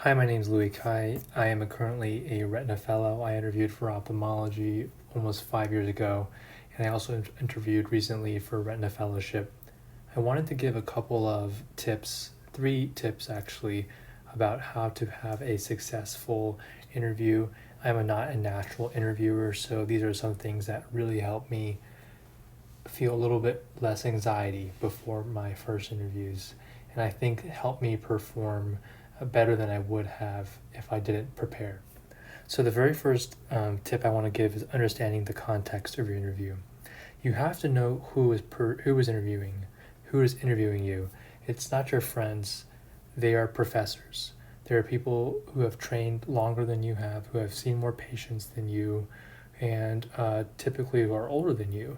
Hi, my name is Louis Kai. I am currently a retina fellow. I interviewed for ophthalmology almost 5 years ago, and I also interviewed recently for retina fellowship. I wanted to give a couple of tips, 3 tips actually, about how to have a successful interview. I'm not a natural interviewer, so these are some things that really help me feel a little bit less anxiety before my first interviews, and I think help me perform better than I would have if I didn't prepare. So, the very first tip I want to give is understanding the context of your interview. You have to know who is interviewing, who is interviewing you. It's not your friends; they are professors. There are people who have trained longer than you have, who have seen more patients than you, and typically who are older than you.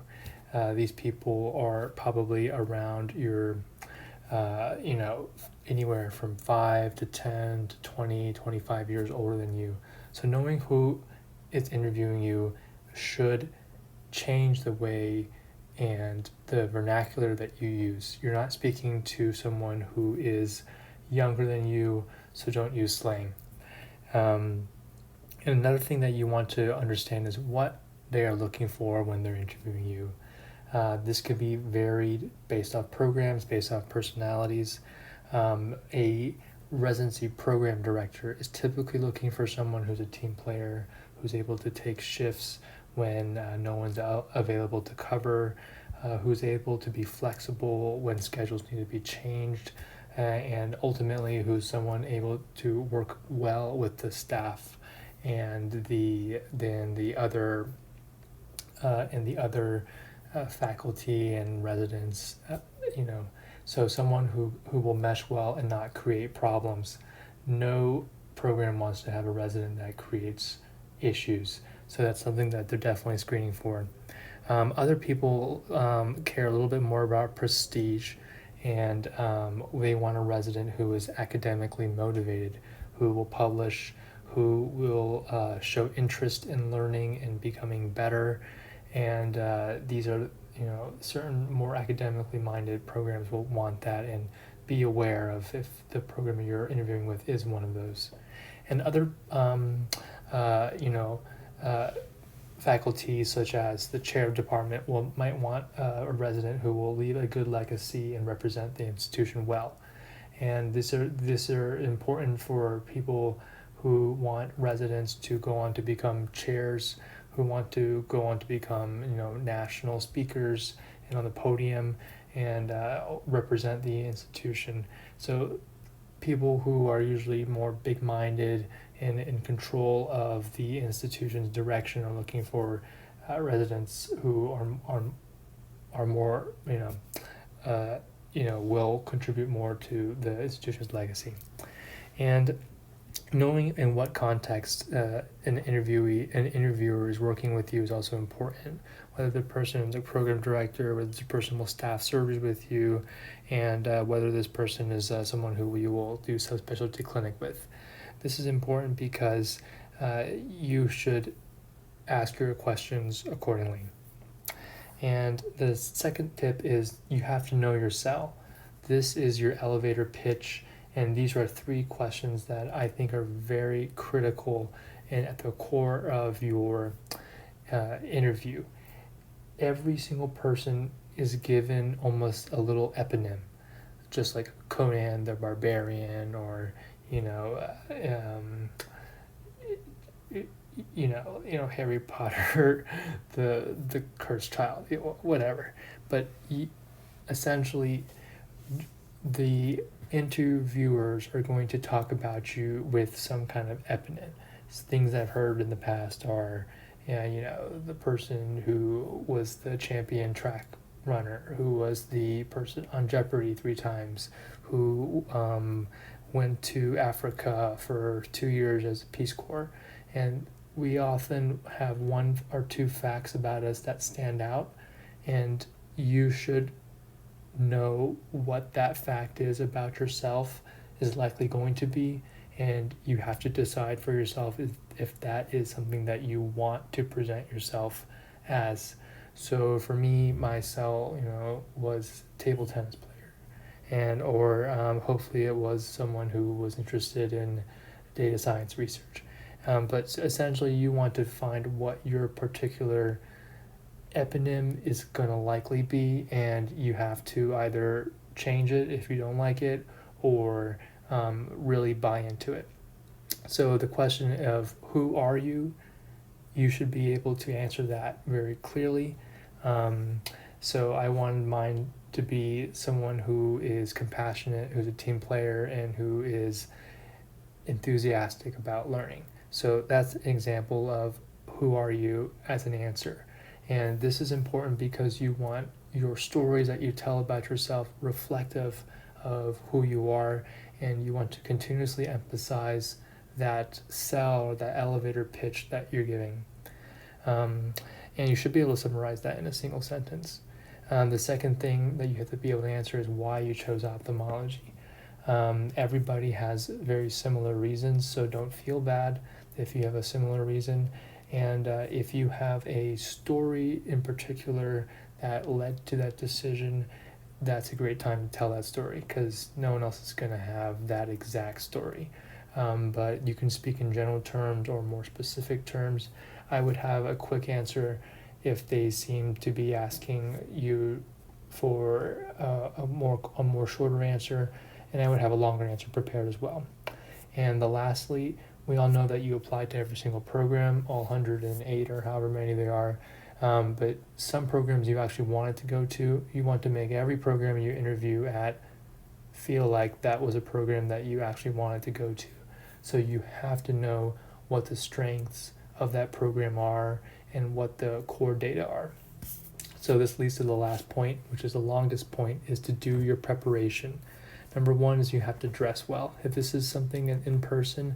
These people are probably around your, you know, anywhere from 5 to 10 to 20, 25 years older than you. So knowing who is interviewing you should change the way and the vernacular that you use. You're not speaking to someone who is younger than you, so don't use slang. Um, and another thing that you want to understand is what they are looking for when they're interviewing you. This could be varied based off programs, based off personalities. A residency program director is typically looking for someone who's a team player, who's able to take shifts when no one's available to cover, who's able to be flexible when schedules need to be changed, and ultimately who's someone able to work well with the staff and the other faculty and residents, you know, so someone who will mesh well and not create problems. No program wants to have a resident that creates issues, so that's something that they're definitely screening for. Other people care a little bit more about prestige, and they want a resident who is academically motivated, who will publish, who will show interest in learning and becoming better. And these are, certain more academically minded programs will want that, and be aware of if the program you're interviewing with is one of those. And other, uh, you know, uh, faculties such as the chair of department might want a resident who will leave a good legacy and represent the institution well. And these are important for people who want residents to go on to become chairs, who want to go on to become national speakers and on the podium and represent the institution. So people who are usually more big-minded and in control of the institution's direction are looking for residents who are more will contribute more to the institution's legacy. And knowing in what context an interviewer is working with you is also important. Whether the person is a program director, whether this person will staff surgeries with you, and whether this person is someone who you will do subspecialty clinic with. This is important because you should ask your questions accordingly. And the second tip is you have to know your sell. This is your elevator pitch, and these are 3 questions that I think are very critical and at the core of your interview. Every single person is given almost a little eponym, just like Conan the Barbarian, or you know, Harry Potter, the cursed child, whatever. But essentially, the interviewers are going to talk about you with some kind of eponym. Things I've heard in the past are, the person who was the champion track runner, who was the person on Jeopardy 3 times, who went to Africa for 2 years as a Peace Corps. And we often have 1 or 2 facts about us that stand out, and you should know what that fact is about yourself is likely going to be, and you have to decide for yourself if that is something that you want to present yourself as. So for me, my cell, was table tennis player, and or hopefully it was someone who was interested in data science research. But essentially, you want to find what your particular eponym is going to likely be, and you have to either change it if you don't like it or really buy into it. So the question of who are you, you should be able to answer that very clearly. So I wanted mine to be someone who is compassionate, who's a team player, and who is enthusiastic about learning. So that's an example of who are you as an answer. And this is important because you want your stories that you tell about yourself reflective of who you are, and you want to continuously emphasize that sell or that elevator pitch that you're giving. And you should be able to summarize that in a single sentence. The second thing that you have to be able to answer is why you chose ophthalmology. Everybody has very similar reasons, so don't feel bad if you have a similar reason. And if you have a story in particular that led to that decision, that's a great time to tell that story because no one else is going to have that exact story. But you can speak in general terms or more specific terms. I would have a quick answer if they seem to be asking you for a more shorter answer, and I would have a longer answer prepared as well. And lastly, we all know that you applied to every single program, all 108 or however many they are. But some programs you actually wanted to go to, you want to make every program you interview at feel like that was a program that you actually wanted to go to. So you have to know what the strengths of that program are and what the core data are. So this leads to the last point, which is the longest point, is to do your preparation. Number one is you have to dress well. If this is something in person,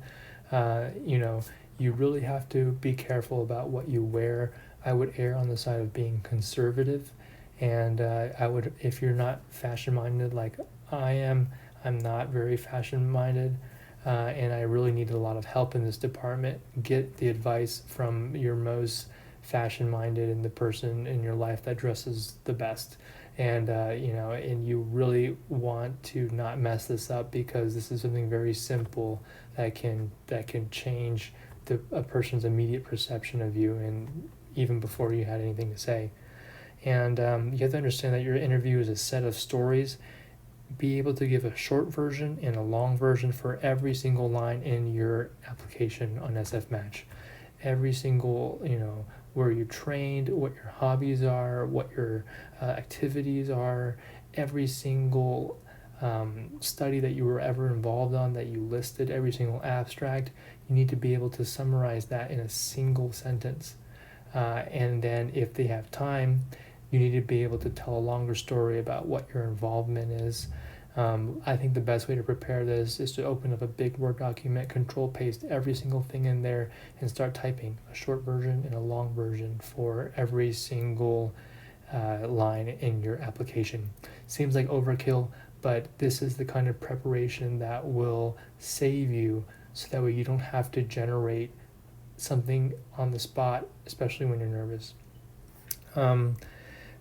you really have to be careful about what you wear. I would err on the side of being conservative, and I would, if you're not fashion-minded like I am, I'm not very fashion-minded, and I really needed a lot of help in this department. Get the advice from your most fashion-minded and the person in your life that dresses the best. And and you really want to not mess this up because this is something very simple that can change a person's immediate perception of you, and even before you had anything to say. And you have to understand that your interview is a set of stories. Be able to give a short version and a long version for every single line in your application on SF Match. Every single, where you trained, what your hobbies are, what your activities are, every single study that you were ever involved on that you listed, every single abstract, you need to be able to summarize that in a single sentence. And then if they have time, you need to be able to tell a longer story about what your involvement is. I think the best way to prepare this is to open up a big Word document, control paste every single thing in there, and start typing a short version and a long version for every single line in your application. Seems like overkill, but this is the kind of preparation that will save you so that way you don't have to generate something on the spot, especially when you're nervous.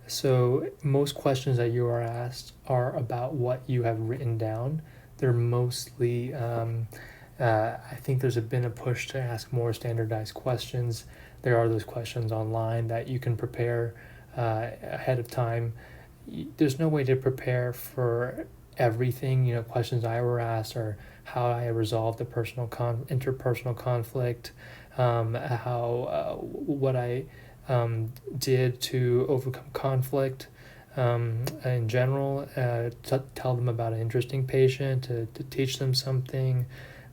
So most questions that you are asked are about what you have written down. They're mostly, I think there's been a push to ask more standardized questions. There are those questions online that you can prepare ahead of time. There's no way to prepare for everything. Questions I were asked are how I resolved the interpersonal conflict, what I did to overcome conflict in general, tell them about an interesting patient, to teach them something,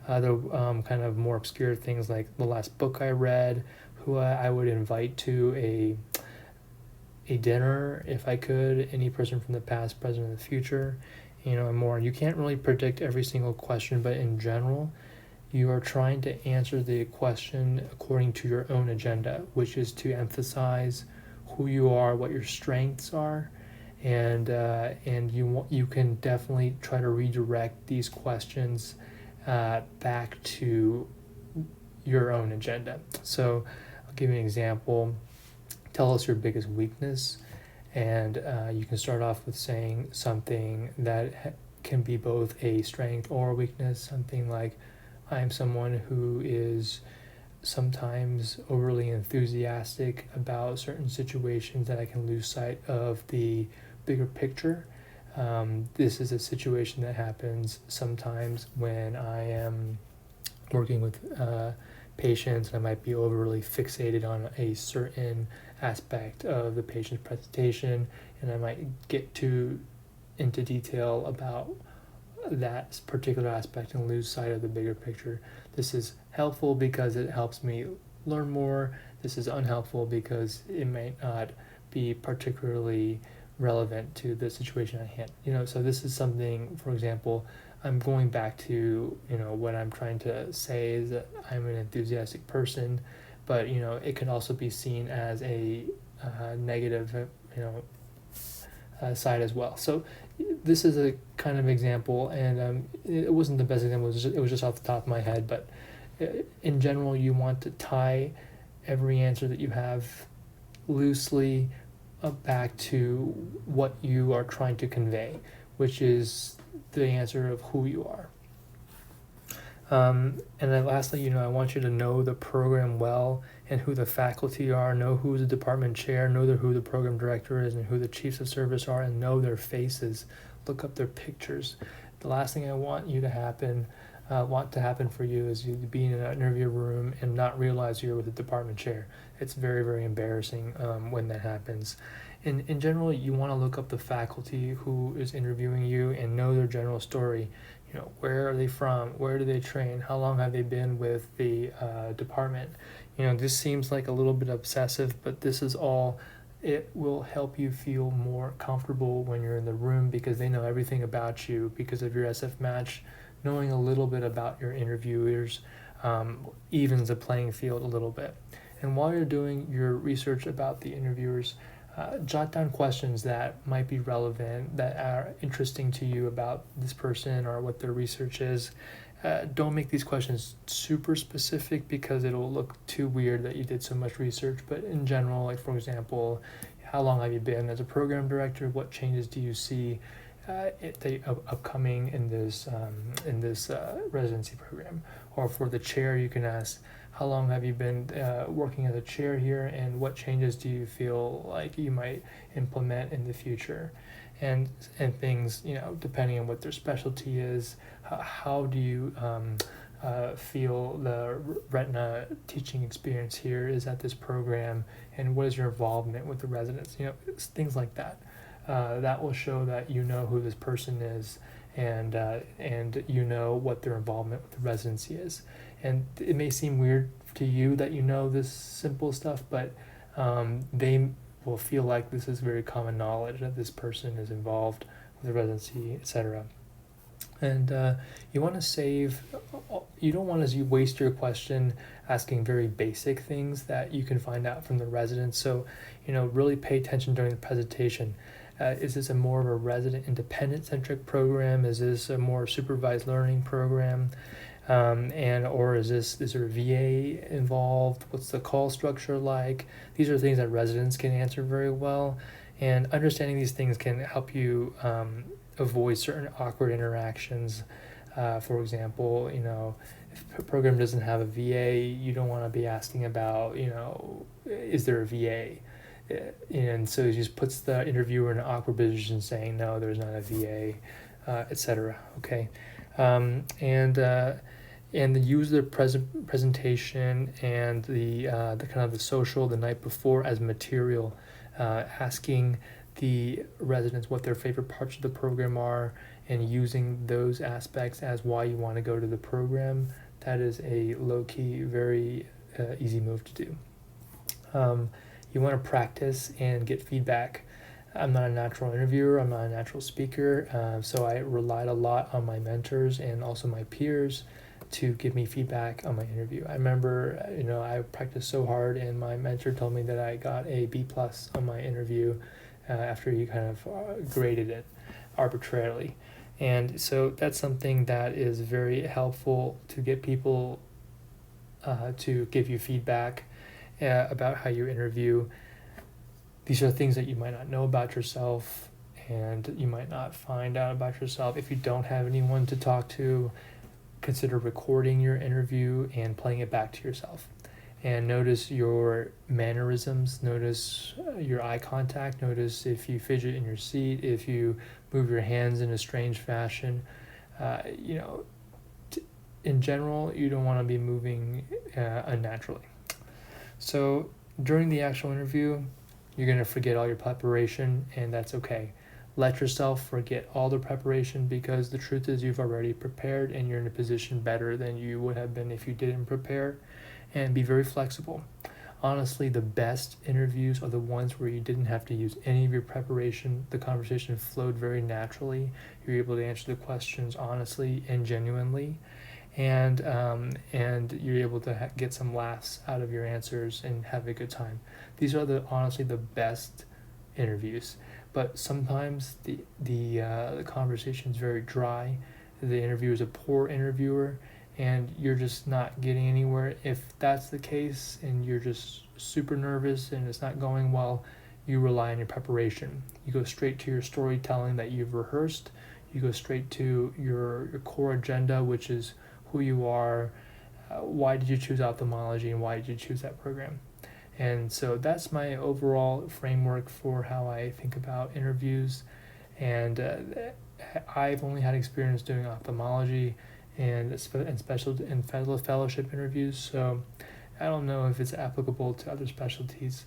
other kind of more obscure things like the last book I read, who I would invite to a dinner if I could, any person from the past, present, and the future, and more. You can't really predict every single question, but in general, you are trying to answer the question according to your own agenda, which is to emphasize who you are, what your strengths are, and you can definitely try to redirect these questions back to your own agenda. So I'll give you an example. Tell us your biggest weakness, and you can start off with saying something that can be both a strength or a weakness, something like, I'm someone who is sometimes overly enthusiastic about certain situations that I can lose sight of the bigger picture. This is a situation that happens sometimes when I am working with patients, and I might be overly fixated on a certain aspect of the patient's presentation, and I might get too into detail about that particular aspect and lose sight of the bigger picture. This is helpful because it helps me learn more. This is unhelpful because it might not be particularly relevant to the situation at hand. So this is something, for example, I'm going back to, what I'm trying to say is that I'm an enthusiastic person, but, it can also be seen as a negative, side as well. So this is a kind of example, and it wasn't the best example, it was just off the top of my head, but in general, you want to tie every answer that you have loosely back to what you are trying to convey, which is the answer of who you are. And then lastly, I want you to know the program well and who the faculty are, know who the department chair, know who the program director is, and who the chiefs of service are, and know their faces. Look up their pictures. The last thing I want to happen for you is you to be in an interview room and not realize you're with the department chair. It's very, very embarrassing when that happens. In general, you want to look up the faculty who is interviewing you and know their general story. Where are they from? Where do they train? How long have they been with the department? This seems like a little bit obsessive, but this is all. It will help you feel more comfortable when you're in the room because they know everything about you because of your SF match. Knowing a little bit about your interviewers evens the playing field a little bit. And while you're doing your research about the interviewers, jot down questions that might be relevant, that are interesting to you about this person or what their research is. Don't make these questions super specific because it'll look too weird that you did so much research. But in general, like for example, how long have you been as a program director? What changes do you see upcoming in this residency program? Or for the chair, you can ask, how long have you been working as a chair here, and what changes do you feel like you might implement in the future? And things, depending on what their specialty is, how do you feel the retina teaching experience here is at this program, and what is your involvement with the residents? Things like that. That will show that you know who this person is, and what their involvement with the residency is. And it may seem weird to you that you know this simple stuff, but they will feel like this is very common knowledge that this person is involved with the residency, etc. And you want to save. You don't want to waste your question asking very basic things that you can find out from the residents. So, really pay attention during the presentation. Is this a more of a resident independent centric program? Is this a more supervised learning program? Or is there a VA involved? What's the call structure like? These are things that residents can answer very well, and understanding these things can help you avoid certain awkward interactions. For example, if a program doesn't have a VA, you don't want to be asking about, is there a VA? And so it just puts the interviewer in an awkward position saying, no, there's not a VA, etc. Okay. And then use the presentation and the kind of the social the night before as material, asking the residents what their favorite parts of the program are and using those aspects as why you want to go to the program. That is a low-key, very easy move to do. You want to practice and get feedback. I'm not a natural interviewer, I'm not a natural speaker, so I relied a lot on my mentors and also my peers to give me feedback on my interview. I remember, I practiced so hard, and my mentor told me that I got a B+ on my interview after he kind of graded it arbitrarily. And so that's something that is very helpful to get people to give you feedback about how you interview. These are things that you might not know about yourself, and you might not find out about yourself if you don't have anyone to talk to. consider recording your interview and playing it back to yourself. And notice your mannerisms, notice your eye contact, notice if you fidget in your seat, if you move your hands in a strange fashion. You know, in general, you don't want to be moving unnaturally. So during the actual interview, you're going to forget all your preparation, and that's okay. Let yourself forget all the preparation, because the truth is you've already prepared and you're in a position better than you would have been if you didn't prepare. And be very flexible. Honestly, the best interviews are the ones where you didn't have to use any of your preparation. The conversation flowed very naturally. You're able to answer the questions honestly and genuinely, and you're able to get some laughs out of your answers and have a good time. These are honestly the best interviews. But sometimes the conversation is very dry. The interviewer is a poor interviewer, and you're just not getting anywhere. If that's the case and you're just super nervous and it's not going well, you rely on your preparation. You go straight to your storytelling that you've rehearsed. You go straight to your core agenda, which is who you are, why did you choose ophthalmology, and why did you choose that program. And so that's my overall framework for how I think about interviews. And I've only had experience doing ophthalmology and special and fellowship interviews, so I don't know if it's applicable to other specialties.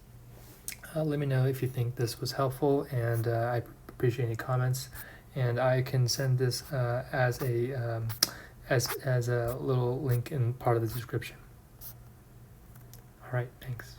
Let me know if you think this was helpful, and I appreciate any comments. And I can send this as a little link in part of the description. All right, thanks.